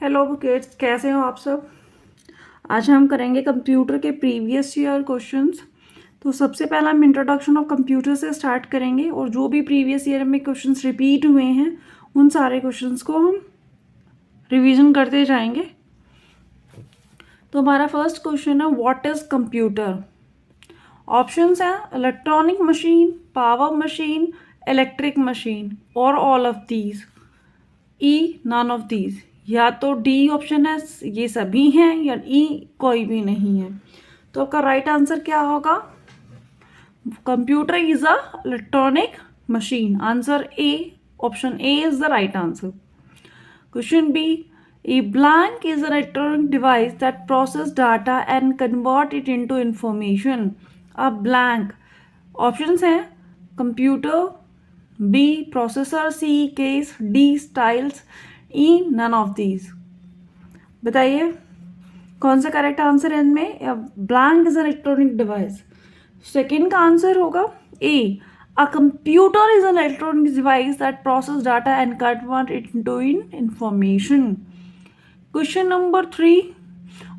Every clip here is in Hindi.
हेलो किड्स, कैसे हो आप सब। आज हम करेंगे कंप्यूटर के प्रीवियस ईयर क्वेश्चंस। तो सबसे पहला हम इंट्रोडक्शन ऑफ कंप्यूटर से स्टार्ट करेंगे और जो भी प्रीवियस ईयर में क्वेश्चंस रिपीट हुए हैं उन सारे क्वेश्चंस को हम रिवीजन करते जाएंगे। तो हमारा फर्स्ट क्वेश्चन है, व्हाट इज कंप्यूटर। ऑप्शंस हैं electronic machine, power machine, electric machine और all of these. E none of these, या तो डी ऑप्शन है ये सभी हैं या ई कोई भी नहीं है। तो आपका राइट आंसर क्या होगा, computer is a electronic machine. Answer A, option A is the right answer. Question B, a blank is an electronic device that process data and convert it into information. A blank, options हैं computer, B processor, C case, D styles, E none of these. बताइए कौन सा करेक्ट आंसर है इनमें। Blank is an electronic device, second का आंसर होगा A, a computer is an electronic device that process data and convert it into information. Question number 3,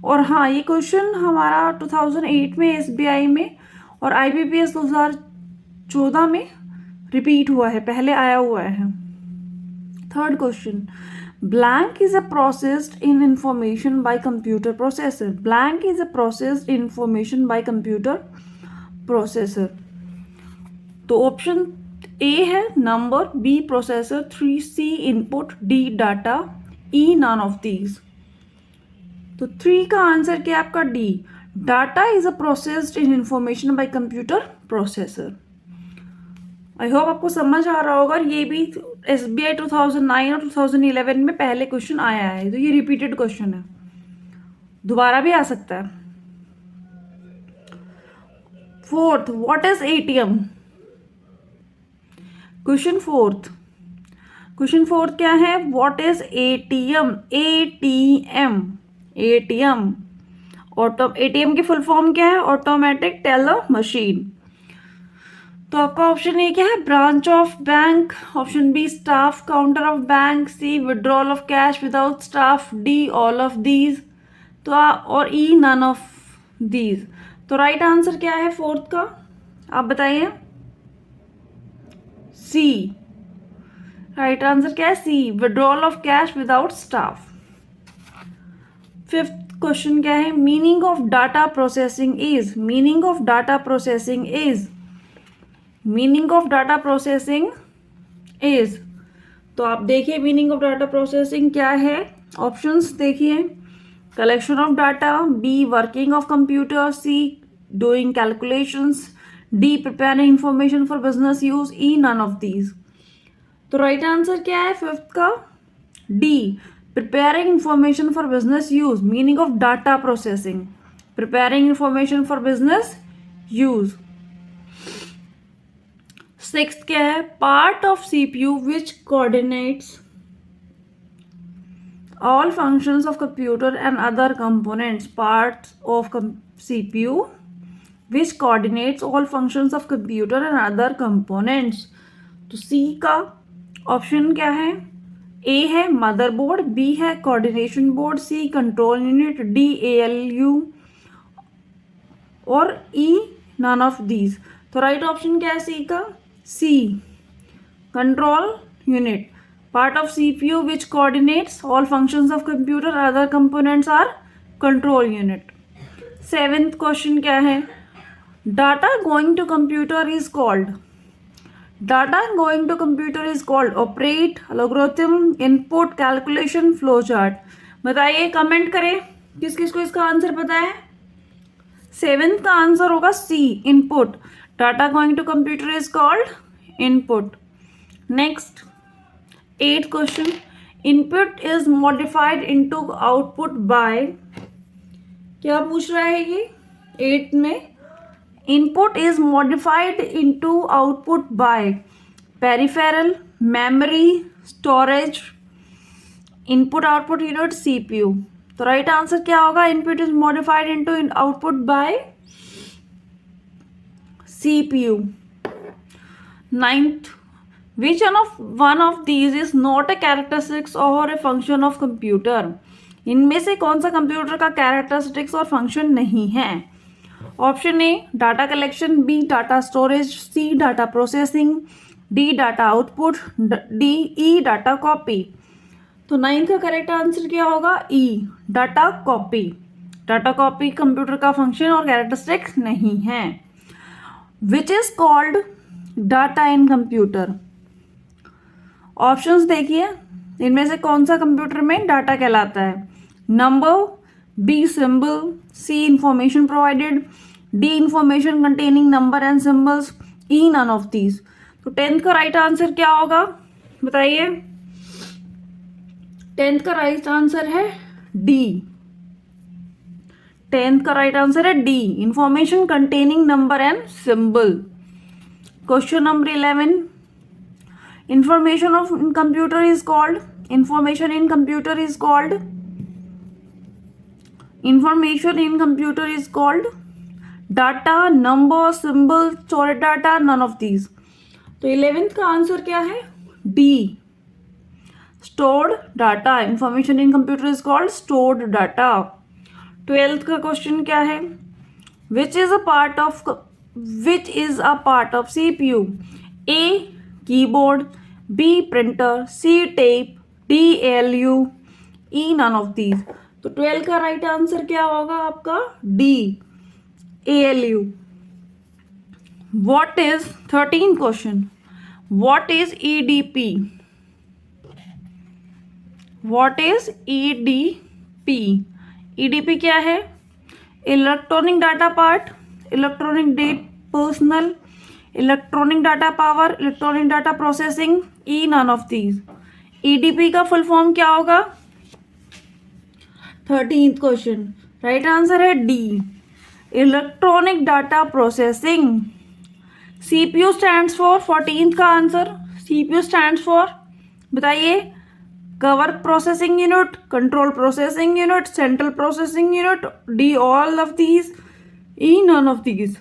और हाँ ये क्वेश्चन हमारा 2008 में एसबीआई में और आईबीपीएस 2014 में रिपीट हुआ है, पहले आया हुआ है। Third question, blank is a processed in information by computer processor. Blank is a processed information by computer processor. तो ऑप्शन ए है number, B processor, 3 C input, D data, E none of these. तो 3 का आंसर क्या है आपका D, data is a processed in information by computer processor. I hope आपको समझ आ रहा होगा। ये भी एसबीआई 2009 और 2011 में पहले क्वेश्चन आया है, तो ये रिपीटेड क्वेश्चन है, दोबारा भी आ सकता है। Fourth, what is ATM. Question fourth क्या है, what is ATM. ATM ATM की फुल फॉर्म क्या है, ऑटोमेटिक टेलर मशीन। तो आपका ऑप्शन ए क्या है, branch of bank, option B staff counter of bank, C withdrawal of cash without staff, D all of these, तो और ई नन ऑफ दीज। तो राइट आंसर क्या है फोर्थ का, आप बताइए। सी, राइट आंसर क्या है, C withdrawal of cash without staff. Fifth question क्या है, meaning of data processing is. Meaning of data processing is, meaning of data processing is, तो आप देखिए मीनिंग ऑफ डाटा प्रोसेसिंग क्या है। ऑप्शंस देखिए, collection of data, B working of computer, C doing calculations, D preparing information for business use, E none of these. तो राइट आंसर क्या है फिफ्थ का, D preparing information for business use. Meaning of data processing, preparing information for business use. Sixth क्या है, part of CPU which coordinates all functions of computer and other components. Part of CPU which coordinates all functions of computer and other components. तो सी का ऑप्शन क्या है, ए है मदरबोर्ड, बी है coordination board, C control unit, D ALU और ई नन ऑफ दीज। तो राइट ऑप्शन क्या है सी का, C control unit, part of CPU which coordinates all functions of computer, other components are control unit. Seventh question क्या है, data going to computer is called, data going to computer is called operate, algorithm, input, calculation, flow chart। बताइए कमेंट करें किस किस को इसका आंसर पता है। सेवेंथ का आंसर होगा C, input. Data going to computer is called input. Next, eight question, input is modified into output by, क्या पूछ रहा है ये एट में, input is modified into output by peripheral, memory, storage, input output unit, CPU. तो राइट आंसर क्या होगा, input is modified into output by CPU. Ninth, which one of these is not a characteristic or a function of computer? इनमें से कौन सा कंप्यूटर का कैरेक्टरिस्टिक्स और फंक्शन नहीं है? Option A data collection, B data storage, C data processing, D data output, D E data copy. तो 9 का करेक्ट आंसर क्या होगा? E data copy. Data copy computer का फंक्शन और कैरेक्टरिस्टिक्स नहीं है। Which is called data in computer? Options देखिए, इनमें से कौन सा कंप्यूटर में डाटा कहलाता है? Number, B symbol, C information provided, D information containing number and symbols, E none of these. तो 10th का राइट आंसर क्या होगा बताइए? 10th का राइट आंसर है डी। 10th का राइट आंसर है D, information containing number and symbol. Question number 11, information of in computer is called, information in computer is called, information in computer is called data, number, symbol, stored data, none of these। तो 11th का आंसर क्या है? D stored data, information in computer is called stored data। 12th का क्वेश्चन क्या है? which is a part of CPU? A keyboard, B printer, C tape, D ALU, E none of these। तो 12 का राइट आंसर क्या होगा आपका? D ALU। What is 13th question? What is EDP? What is EDP? EDP क्या है? Electronic data part, electronic date personal, electronic data power, electronic data processing, E none of these. EDP का फुल फॉर्म क्या होगा? 13th क्वेश्चन राइट आंसर है D, electronic data processing. CPU stands for, 14th का आंसर, सीपीयू स्टैंड्स फॉर बताइए? Cover processing unit, control processing unit, central processing unit, D all of these, E none of these.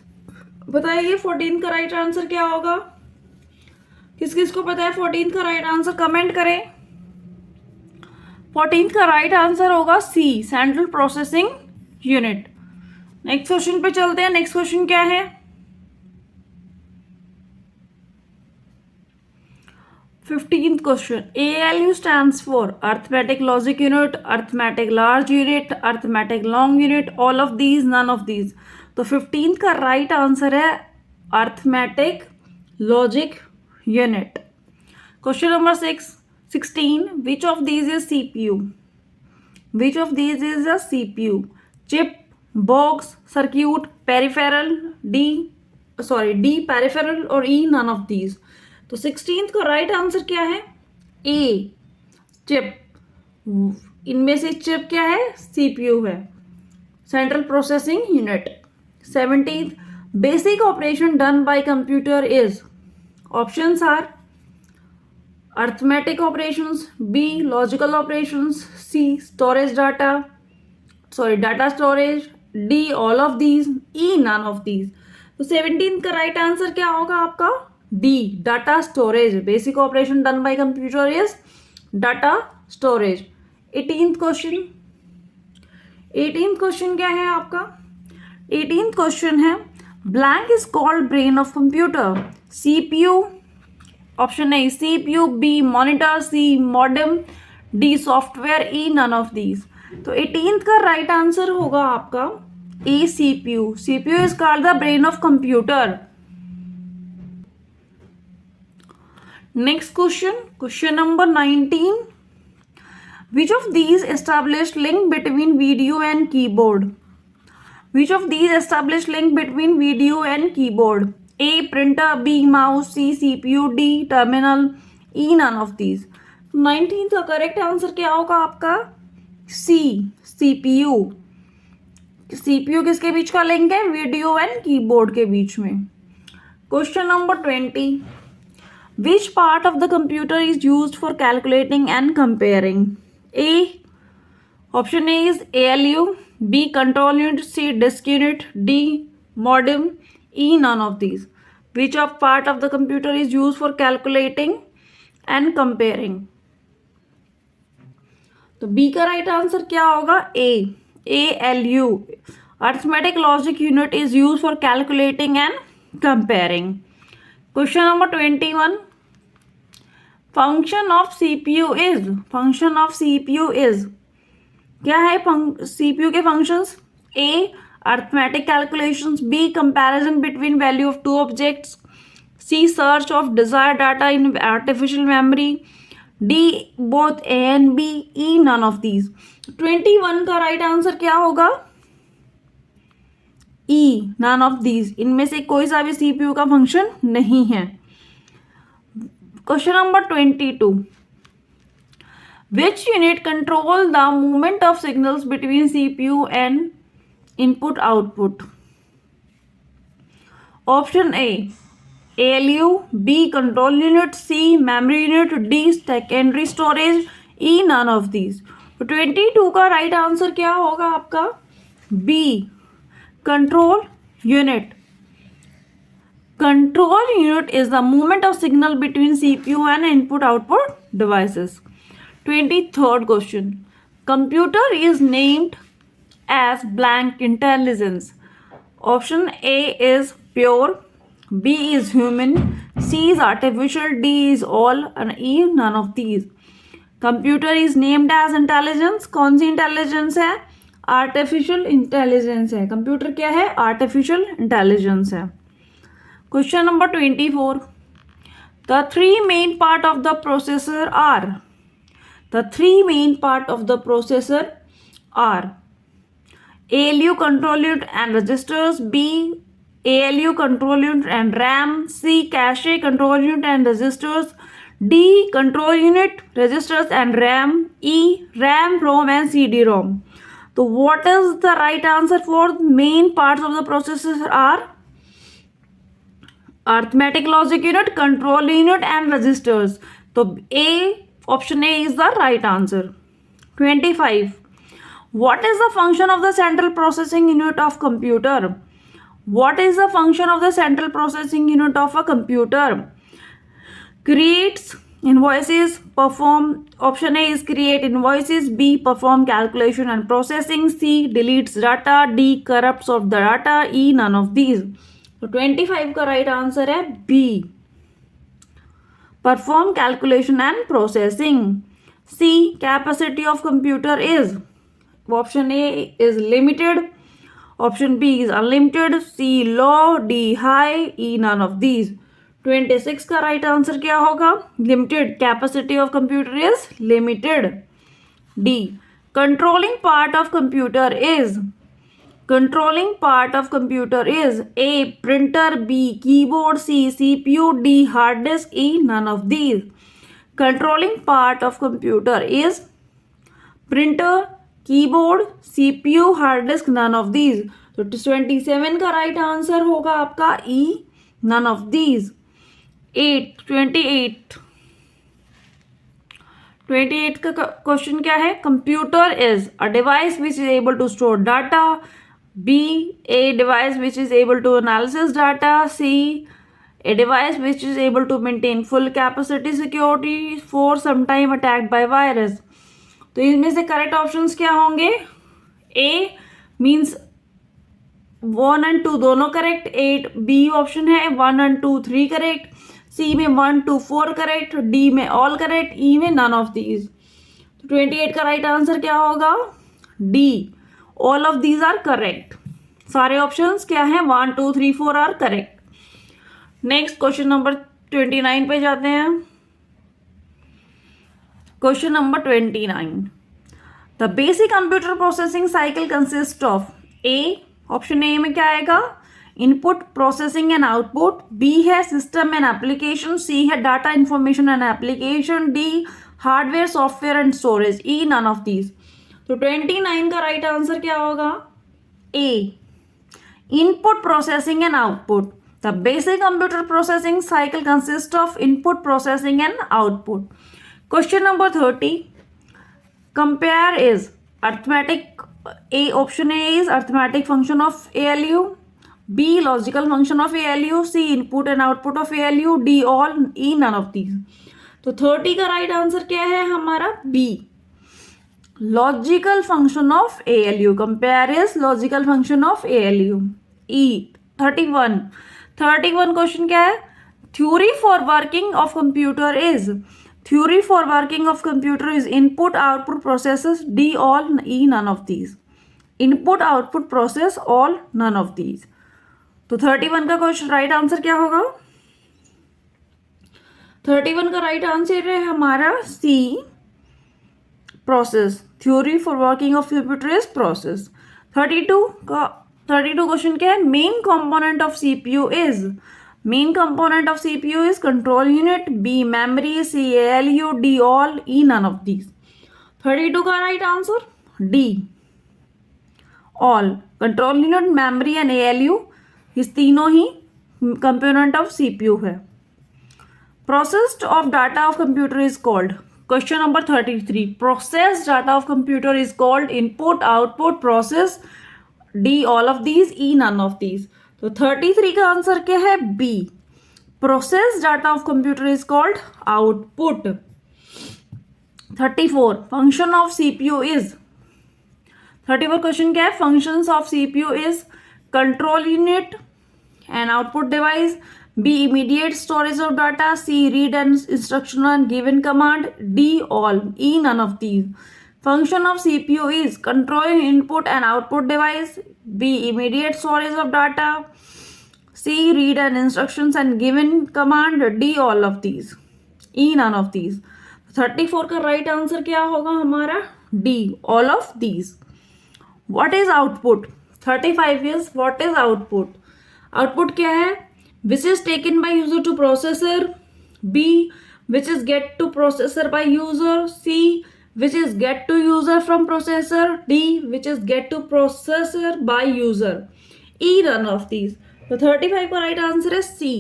बताइए 14th का राइट आंसर क्या होगा? किस किस को पता है 14th का राइट आंसर? कमेंट करें। 14th का राइट आंसर होगा C, central processing unit. Next question पे चलते हैं। नेक्स्ट क्वेश्चन क्या है? 15th question, ALU stands for arithmetic logic unit, arithmetic large unit, arithmetic long unit, all of these, none of these. तो 15th का राइट आंसर है arithmetic logic unit. Question number 16, which of these is CPU? Which of these is a CPU? Chip, box, circuit, peripheral, D peripheral और ई नन ऑफ दीज। तो 16th का राइट आंसर क्या है? A chip. इनमें से चिप क्या है? CPU है, central processing unit. 17th, basic operation done by computer is. Options are arithmetic operations, B logical operations, C data storage, D all of these, E none of these. तो 17th का राइट आंसर क्या होगा आपका? D data storage. Basic operation done by computer is data storage. 18th question क्या है आपका? 18th क्वेश्चन है blank is called brain of computer. CPU, option A CPU, B monitor, C modem, D software, E none of these. तो 18th का राइट आंसर होगा आपका A CPU। CPU is called the brain of computer. Next question number 19, which of these established link between video and keyboard? Which of these established link between video and keyboard? A printer, B mouse, C CPU, D terminal, E none of these। 19th का करेक्ट आंसर क्या होगा आपका? C CPU। CPU किसके बीच का लिंक है? वीडियो एंड कीबोर्ड के बीच में। Question number 20, which part of the computer is used for calculating and comparing? A, option A is ALU, B control unit, C disk unit, D modem, E none of these। Which of part of the computer is used for calculating and comparing? तो बी का राइट आंसर क्या होगा? ALU arithmetic logic unit is use for calculating and comparing. Question number 21, function of CPU is क्या है? सीपीयू के functions? A arithmetic calculations, B comparison between value of two objects, C search of desired data in artificial memory, D both A and B, E none of these। 21 का राइट आंसर क्या होगा? E none of these। इनमें से कोई सा भी सीपीयू का फंक्शन नहीं है। Question number 22, which unit control the movement of signals between CPU and input output? Option A ALU, B control unit, C memory unit, D secondary storage, E none of these। तो 22 का राइट आंसर क्या होगा आपका? B control unit। Control unit is the movement of signal between CPU and input output devices। 23rd question, computer is named as blank intelligence। Option A is pure, B is human, C is artificial, D is all and E none of these। Computer is named as intelligence। कौन सी इंटेलिजेंस है? आर्टिफिशियल इंटेलिजेंस है। कंप्यूटर क्या है? आर्टिफिशियल इंटेलिजेंस है। Question number 24, the three main part of the processor are ALU control unit and registers, B ALU control unit and RAM, C cache control unit and registers, D control unit, registers and RAM, E RAM, ROM and CD-ROM। तो what is the right answer for main parts of the processor are arithmetic logic unit, control unit and registers। तो option A is the right answer। 25, what is the function of the central processing unit of computer? What is the function of the central processing unit of a computer? Creates invoices, perform, option A is create invoices, B perform calculation and processing, C deletes data, D corrupts of the data, E none of these। तो 25 का राइट आंसर है B perform calculation and processing। C capacity of computer is, option A is limited, option B is unlimited, C low, D high, E none of these। 26 का राइट आंसर क्या होगा? Limited. Capacity of computer is limited. D controlling part of computer is A printer, B keyboard, C CPU, D hard disk, E none of these। controlling part of computer is printer, keyboard, CPU, hard disk, none of these। तो 27 का राइट आंसर होगा आपका E none of these। 28 का क्वेश्चन क्या है? Computer is a device which is able to store data, B a device which is able to analysis data, C a device which is able to maintain full capacity security for some time attacked by virus। तो इनमें से करेक्ट ऑप्शंस क्या होंगे? A मीन्स 1 and 2 दोनों करेक्ट, 8 B ऑप्शन है, 1 and 2 3 करेक्ट, C में 1 2 4 करेक्ट, D में ऑल करेक्ट, E में नन ऑफ दीज। तो 28 का राइट आंसर क्या होगा? D all of these are correct. सारे ऑप्शंस क्या हैं? 1 2 3 4 are correct. Next question number 29 पे जाते हैं। Question number 29, the basic computer processing cycle consist of A, option A में क्या आएगा? Input processing and output, B है सिस्टम एंड एप्लीकेशन, C है data information and application, D hardware software and storage, E none of these. तो 29 का राइट आंसर क्या होगा? A input processing and output. The basic computer processing cycle consist of input processing and output. Question number 30, compare is arithmetic. A option A is arithmetic function of ALU, B logical function of ALU, C input and output of ALU, D all, E none of these। तो 30 का राइट आंसर क्या है हमारा? B logical function of ALU. Compare is logical function of ALU. E 31 question क्या है? Theory for working of computer is input output processes. D all, E none of these. Input output process all, none of these. तो 31 का क्वेश्चन राइट आंसर क्या होगा? 31 का राइट आंसर है हमारा C, process. Theory for working of computer is process. 32 question क्या है? Main component of CPU is control unit. B memory. C ALU. D all. E none of these. 32 का right answer D all. Control unit, memory and ALU, इस तीनों ही कंपोनेंट ऑफ सीपीयू है. Processed of data of computer is called. Question number 33. Process data of computer is called input, output, process. D all of these. E none of these. तो 33 का आंसर क्या है? B. Process data of computer is called output. 34. Function of CPU is. 34 question क्या है? Functions of CPU is control unit and output device. B immediate storage of data. C read and instruction and given command. D all. E none of these. Function of CPU is controlling input and output device. B immediate storage of data. C read and instructions and given command. D all of these. E none of these. 34 का राइट आंसर क्या होगा हमारा? D all of these. What is output? 35 is what is output? Output क्या है? Which is taken by user to processor. B which is get to processor by user. C which is get to user from processor. D which is get to processor by user. E none of these. तो 35 का राइट आंसर है C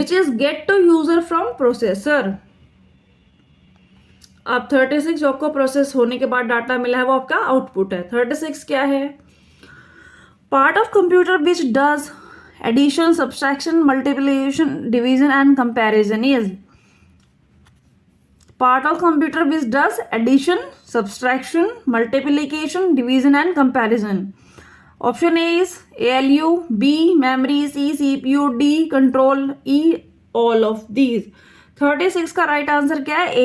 which is get to user from processor. अब 36 जो आपको प्रोसेस होने के बाद डाटा मिला है वो आपका आउटपुट है. 36 क्या है? Part of computer which does addition, subtraction, multiplication, division and comparison is. Part of computer which does addition, subtraction, multiplication, division and comparison. Option A is ALU. B memory. C CPU. D control. E all of these. 36 का राइट आंसर क्या है?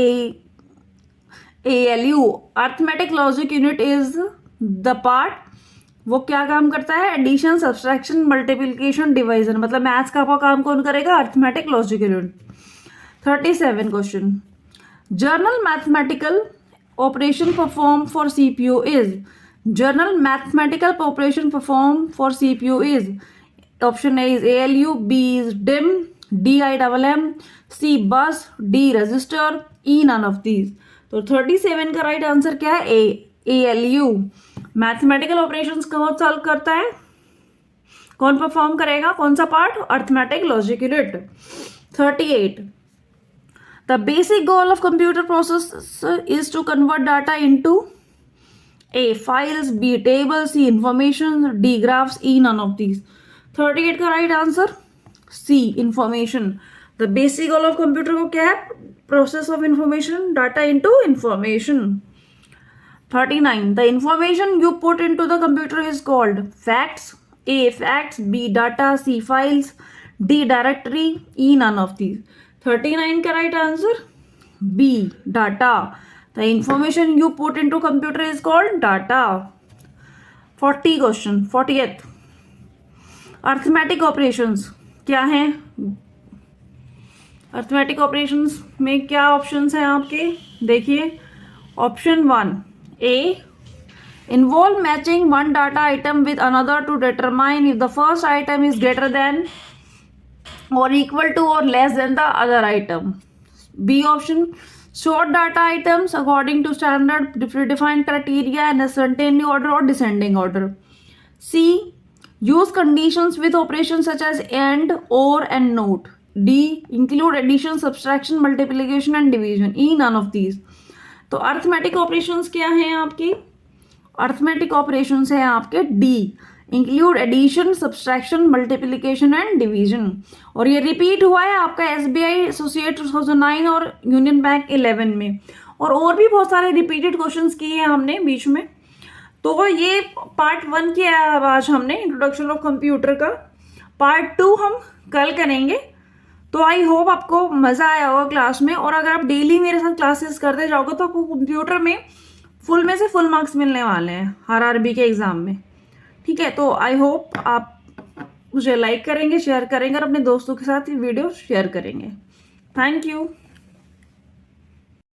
ALU. Arithmetic logic unit is the part. वो क्या काम करता है? Addition, subtraction, multiplication, division. मतलब मैथ्स का काम कौन करेगा? Arithmetic logic unit. 37 question. General mathematical operation perform for CPU is. General mathematical operation perform for CPU is. Option A is ALU. B is DIM. D IMM. C bus. D register. E none of these. तो 37 का राइट आंसर क्या है? ALU. मैथमेटिकल ऑपरेशंस कौन सॉल्व करता है? कौन परफॉर्म करेगा? कौन सा part? Arithmetic logic unit. 38. The basic goal of computer process is to convert data into A files. B table. C information. D graphs. E none of these. 38 का right answer C information. The basic goal of computer को क्या है? Process of information, data into information. 39. The information you put into the computer is called facts. A facts. B data. C files. D directory. E none of these. 39 का right answer B data. The information you put into computer is called data. 40 question. 40th. Arithmetic operations क्या हैं? अर्थमेटिक ऑपरेशंस में क्या ऑप्शंस हैं आपके? देखिए. Option 1 A involve matching one data item with another to determine if the first item is greater than or equal to or less than the other item. B option sort data items according to standard predefined criteria in ascending order or descending order. C use conditions with operations such as AND, OR and NOT. D include addition, subtraction, multiplication and division. E none of these. तो अर्थमेटिक ऑपरेशंस क्या हैं आपके? अर्थमेटिक ऑपरेशंस हैं आपके D, include addition, subtraction, multiplication and division. और ये रिपीट हुआ है आपका SBI एसोसिएट 2009 और यूनियन बैंक 11 में. और भी बहुत सारे रिपीटेड क्वेश्चंस किए हैं हमने बीच में। तो ये पार्ट 1 किया है आज हमने इंट्रोडक्शन ऑफ कंप्यूटर का। पार्ट 2 हम कल करेंगे। तो आई होप आपको मज़ा आया होगा क्लास में, और अगर आप डेली मेरे साथ क्लासेस करते जाओगे तो आपको कंप्यूटर में फुल में से फुल मार्क्स मिलने वाले हैं RRB के एग्ज़ाम में। ठीक है, तो आई होप आप मुझे लाइक करेंगे, शेयर करेंगे और अपने दोस्तों के साथ ये वीडियो शेयर करेंगे। Thank you.